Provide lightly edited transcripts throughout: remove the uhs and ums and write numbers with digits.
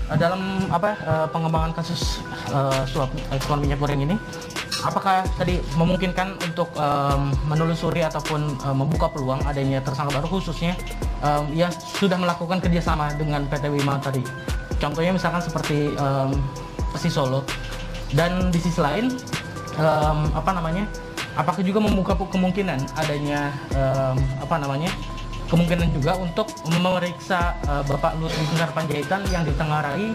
dalam pengembangan kasus suap ekspor minyak goreng ini, apakah tadi memungkinkan untuk menelusuri ataupun membuka peluang adanya tersangka baru, khususnya yang sudah melakukan kerjasama dengan PT Wima tadi? Contohnya misalkan seperti Persis Solo. Dan di sisi lain, apakah juga membuka kemungkinan adanya kemungkinan juga untuk memeriksa Bapak Lut Binsar Panjaitan yang ditengarai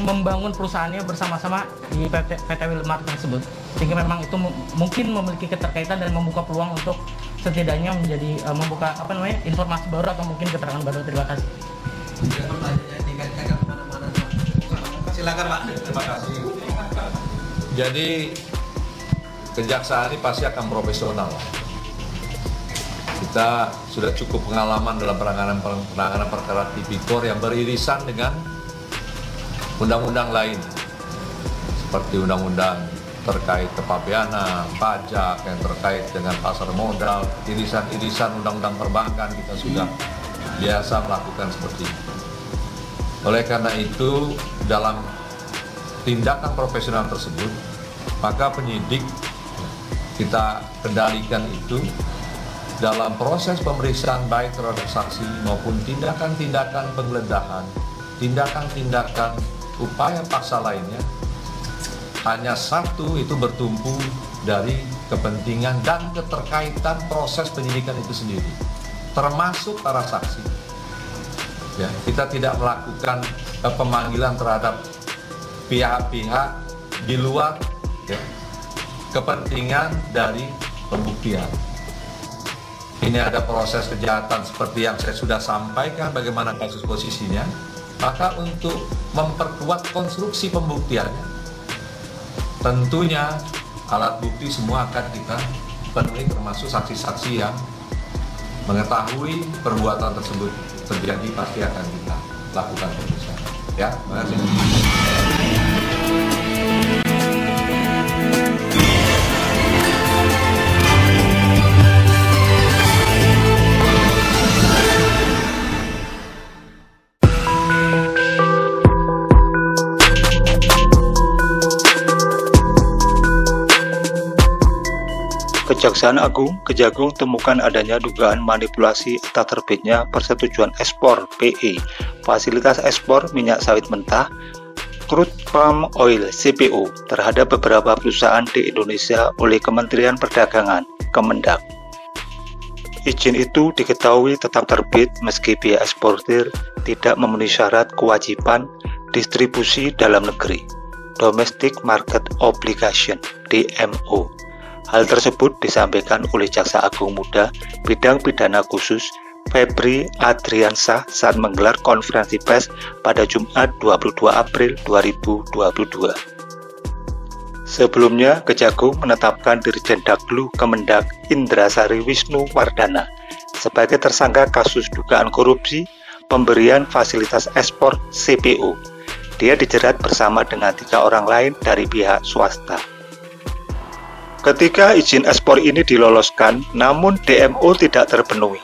membangun perusahaannya bersama-sama di PT Wilmar tersebut, sehingga memang itu mungkin memiliki keterkaitan dan membuka peluang untuk setidaknya menjadi membuka informasi baru atau mungkin keterangan baru. Terima kasih. Silakan Pak. Terima kasih. Jadi kejaksaan ini pasti akan profesional. Kita sudah cukup pengalaman dalam penanganan perkara tipikor yang beririsan dengan undang-undang lain, seperti undang-undang terkait kepabeanan, pajak yang terkait dengan pasar modal, irisan-irisan undang-undang perbankan, kita sudah biasa melakukan seperti itu. Oleh karena itu, dalam tindakan profesional tersebut, maka penyidik kita kendalikan itu dalam proses pemeriksaan baik terhadap saksi maupun tindakan-tindakan penggeledahan, tindakan-tindakan upaya paksa lainnya, hanya satu, itu bertumpu dari kepentingan dan keterkaitan proses penyidikan itu sendiri, termasuk para saksi. Ya, kita tidak melakukan pemanggilan terhadap pihak-pihak di luar kepentingan dari pembuktian. Ini ada proses kejahatan seperti yang saya sudah sampaikan bagaimana kasus posisinya, maka untuk memperkuat konstruksi pembuktiannya, tentunya alat bukti semua akan kita penuhi, termasuk saksi-saksi yang mengetahui perbuatan tersebut terjadi pasti akan kita lakukan pemeriksaan. Ya, terima kasih. Kejaksaan Agung Kejagung temukan adanya dugaan manipulasi atau terbitnya persetujuan ekspor PE, fasilitas ekspor minyak sawit mentah, crude palm oil CPO terhadap beberapa perusahaan di Indonesia oleh Kementerian Perdagangan Kemendak. Izin itu diketahui tetap terbit meski pihak eksportir tidak memenuhi syarat kewajiban distribusi dalam negeri, Domestic Market Obligation (DMO). Hal tersebut disampaikan oleh Jaksa Agung Muda Bidang Pidana Khusus Febri Adriansah saat menggelar konferensi pers pada Jumat 22 April 2022. Sebelumnya, Kejagung menetapkan Dirjen Daglu Kemendak Indrasari Wisnu Wardana sebagai tersangka kasus dugaan korupsi pemberian fasilitas ekspor CPO. Dia dijerat bersama dengan 3 orang lain dari pihak swasta. Ketika izin ekspor ini diloloskan, namun DMO tidak terpenuhi,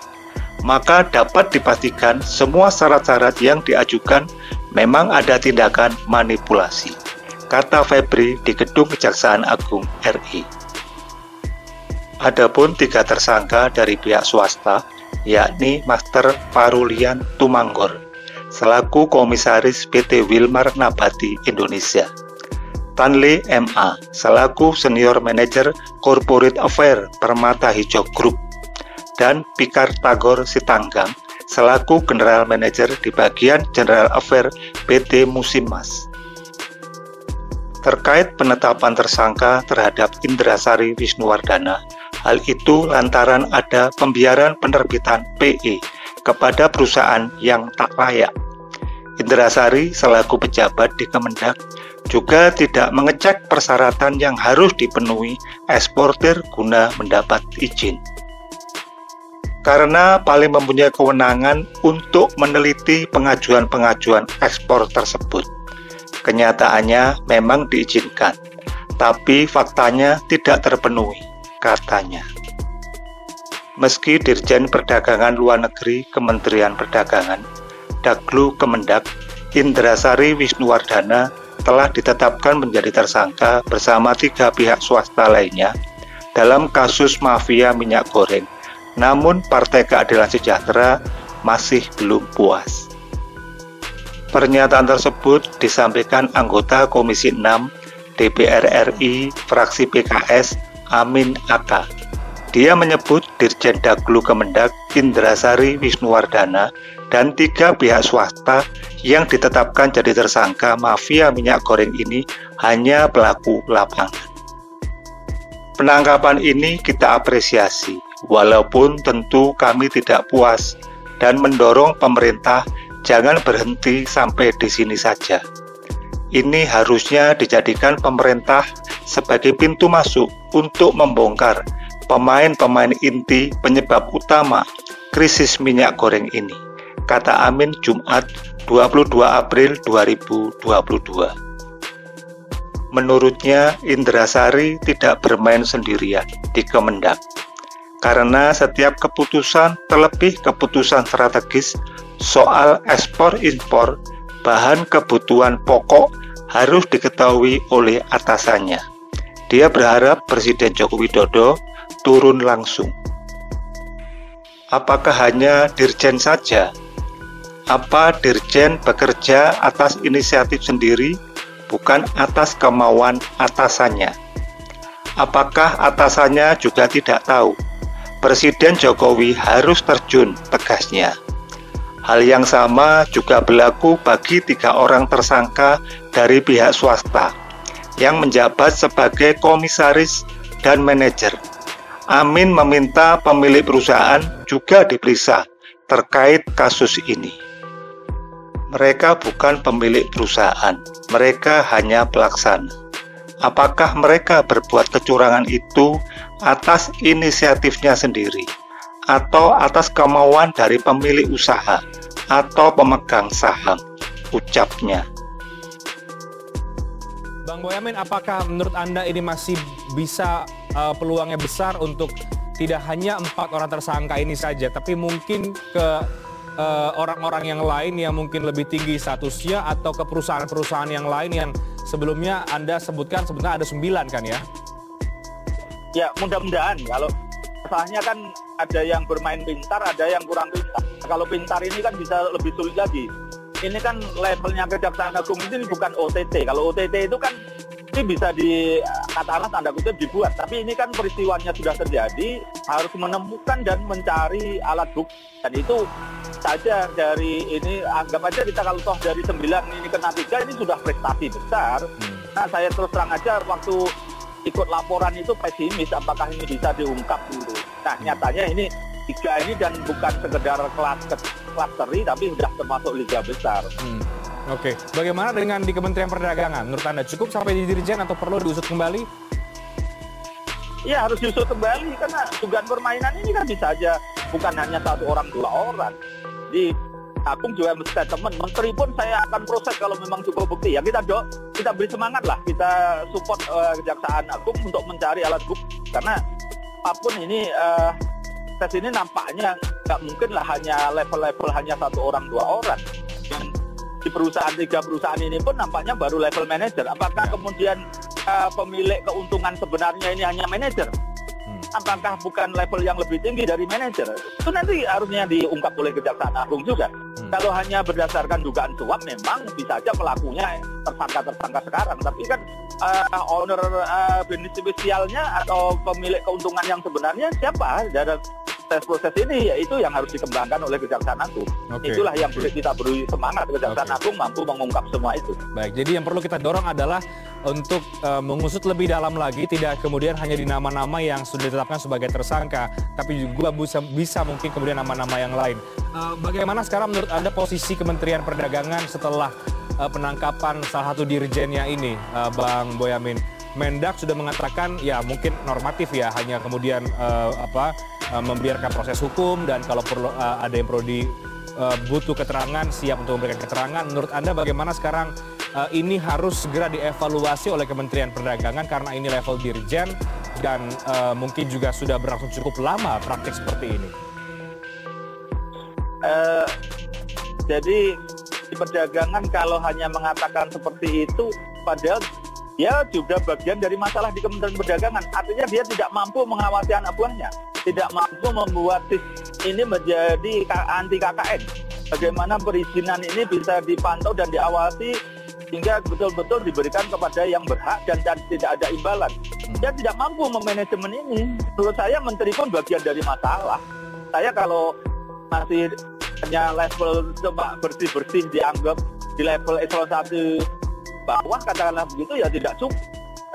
maka dapat dipastikan semua syarat-syarat yang diajukan memang ada tindakan manipulasi, kata Febri di Gedung Kejaksaan Agung RI. Adapun 3 tersangka dari pihak swasta, yakni Master Parulian Tumanggor, selaku Komisaris PT Wilmar Nabati Indonesia, Tanle MA selaku Senior Manager Corporate Affair Permata Hijau Group, dan Pikar Tagor Sitanggang selaku General Manager di bagian General Affair PT Musimas. Terkait penetapan tersangka terhadap Indrasari Wisnuwardana, hal itu lantaran ada pembiaran penerbitan PE kepada perusahaan yang tak layak. Indrasari selaku pejabat di Kemendak juga tidak mengecek persyaratan yang harus dipenuhi eksportir guna mendapat izin. Karena paling mempunyai kewenangan untuk meneliti pengajuan-pengajuan ekspor tersebut. Kenyataannya memang diizinkan, tapi faktanya tidak terpenuhi, katanya. Meski Dirjen Perdagangan Luar Negeri Kementerian Perdagangan Daglu Kemendak, Indrasari Wisnuwardana, telah ditetapkan menjadi tersangka bersama 3 pihak swasta lainnya dalam kasus mafia minyak goreng. Namun Partai Keadilan Sejahtera masih belum puas. Pernyataan tersebut disampaikan anggota Komisi 6 DPR RI fraksi PKS Amin Aka. Dia menyebut Dirjen Daglu Kemendak Indrasari Wisnuwardana dan 3 pihak swasta yang ditetapkan jadi tersangka mafia minyak goreng ini hanya pelaku lapangan. Penangkapan ini kita apresiasi, walaupun tentu kami tidak puas dan mendorong pemerintah jangan berhenti sampai di sini saja. Ini harusnya dijadikan pemerintah sebagai pintu masuk untuk membongkar pemain-pemain inti penyebab utama krisis minyak goreng ini, kata Amin Jumat 22 April 2022. Menurutnya, Indrasari tidak bermain sendirian di Kemendak, karena setiap keputusan, terlebih keputusan strategis soal ekspor-impor bahan kebutuhan pokok harus diketahui oleh atasannya. Dia berharap Presiden Joko Widodo turun langsung. Apakah hanya Dirjen saja? Apa Dirjen bekerja atas inisiatif sendiri, bukan atas kemauan atasannya? Apakah atasannya juga tidak tahu Presiden Jokowi harus terjun, tegasnya? Hal yang sama juga berlaku bagi 3 orang tersangka dari pihak swasta yang menjabat sebagai komisaris dan manajer. Amin meminta pemilik perusahaan juga diperiksa terkait kasus ini. Mereka bukan pemilik perusahaan, mereka hanya pelaksana. Apakah mereka berbuat kecurangan itu atas inisiatifnya sendiri, atau atas kemauan dari pemilik usaha atau pemegang saham, ucapnya. Bang Boyamin, apakah menurut Anda ini masih bisa peluangnya besar untuk tidak hanya 4 orang tersangka ini saja, tapi mungkin ke orang-orang yang lain yang mungkin lebih tinggi statusnya, atau ke perusahaan-perusahaan yang lain yang sebelumnya Anda sebutkan sebenarnya ada 9 kan ya? Ya, mudah-mudahan. Kalau masalahnya kan ada yang bermain pintar, ada yang kurang pintar. Kalau pintar ini kan bisa lebih sulit lagi. Ini kan levelnya Kejaksaan Agung ini bukan OTT. Kalau OTT itu kan ini bisa katakanlah tanda kutip dibuat. Tapi ini kan peristiwanya sudah terjadi, harus menemukan dan mencari alat bukti. Dan itu saja dari ini, anggap aja kita kalau toh dari 9 ini kena 3, ini sudah prestasi besar. Nah, saya terus terang aja waktu ikut laporan itu pesimis apakah ini bisa diungkap gitu. Nah, nyatanya ini 3 ini dan bukan sekedar klasteri tapi sudah termasuk liga besar. Oke. Bagaimana dengan di Kementerian Perdagangan? Menurut Anda cukup sampai di Dirjen atau perlu diusut kembali? Ya, harus diusut kembali karena dugaan permainan ini kan bisa aja bukan hanya 1 orang 2 orang. Di Agung juga statement, menteri pun saya akan proses kalau memang cukup bukti. Ya kita beri semangat lah, kita support Kejaksaan Agung untuk mencari alat bukti. Karena apapun ini tes ini nampaknya nggak mungkin lah hanya level-level hanya 1 orang 2 orang. Dan di perusahaan 3 perusahaan ini pun nampaknya baru level manajer. Apakah kemudian pemilik keuntungan sebenarnya ini hanya manajer? Apakah bukan level yang lebih tinggi dari manajer? Itu nanti harusnya diungkap oleh Kejaksaan Agung juga. Kalau hanya berdasarkan dugaan suap, memang bisa aja pelakunya tersangka sekarang. Tapi kan owner beneficialnya atau pemilik keuntungan yang sebenarnya siapa dalam proses ini, yaitu yang harus dikembangkan oleh Kejaksaan Agung. Itulah yang kita beri semangat, Kejaksaan Agung mampu mengungkap semua itu. Baik, jadi yang perlu kita dorong adalah untuk mengusut lebih dalam lagi, tidak kemudian hanya di nama-nama yang sudah ditetapkan sebagai tersangka, tapi juga bisa mungkin kemudian nama-nama yang lain. Bagaimana sekarang menurut Anda posisi Kementerian Perdagangan setelah penangkapan salah satu dirjennya ini, Bang Boyamin? Mendak sudah mengatakan ya mungkin normatif ya, hanya kemudian membiarkan proses hukum, dan kalau perlu ada yang perlu butuh keterangan, siap untuk memberikan keterangan. Menurut Anda bagaimana sekarang ini harus segera dievaluasi oleh Kementerian Perdagangan karena ini level dirjen dan mungkin juga sudah berlangsung cukup lama praktik seperti ini? Jadi di perdagangan kalau hanya mengatakan seperti itu, padahal dia juga bagian dari masalah di Kementerian Perdagangan. Artinya dia tidak mampu mengawasi anak buahnya, tidak mampu membuat ini menjadi anti KKN. Bagaimana perizinan ini bisa dipantau dan diawasi sehingga betul-betul diberikan kepada yang berhak dan tidak ada imbalan. Dia tidak mampu memanajemen ini. Menurut saya menteri pun bagian dari masalah. Saya kalau masih hanya level coba bersih-bersih dianggap di level eselon 1 bawah, katakanlah begitu, ya tidak cukup.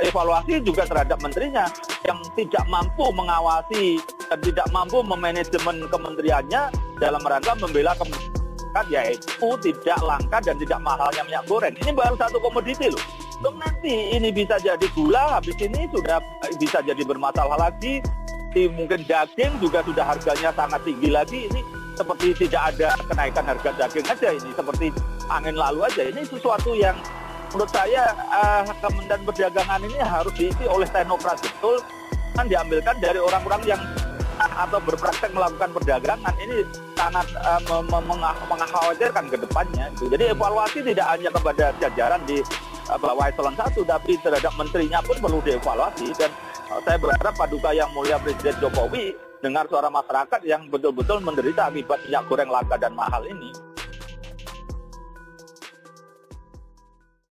Evaluasi juga terhadap menterinya yang tidak mampu mengawasi dan tidak mampu memanajemen kementeriannya dalam rangka membela kementerian, yaitu tidak langka dan tidak mahalnya minyak goreng. Ini baru satu komoditi loh. Belum nanti ini bisa jadi gula, habis ini sudah bisa jadi bermasalah lagi. Mungkin daging juga sudah harganya sangat tinggi lagi. Ini seperti tidak ada kenaikan harga daging aja, ini seperti angin lalu aja. Ini sesuatu yang menurut saya Kementerian Perdagangan ini harus diisi oleh teknokrat betul, kan diambilkan dari orang-orang yang atau berpraktek melakukan perdagangan. Ini sangat mengkhawatirkan ke depannya. Jadi evaluasi tidak hanya kepada jajaran di bawah eselon 1, tapi terhadap menterinya pun perlu dievaluasi. Dan saya berharap Paduka Yang Mulia Presiden Jokowi dengar suara masyarakat yang betul-betul menderita akibat minyak goreng langka dan mahal ini.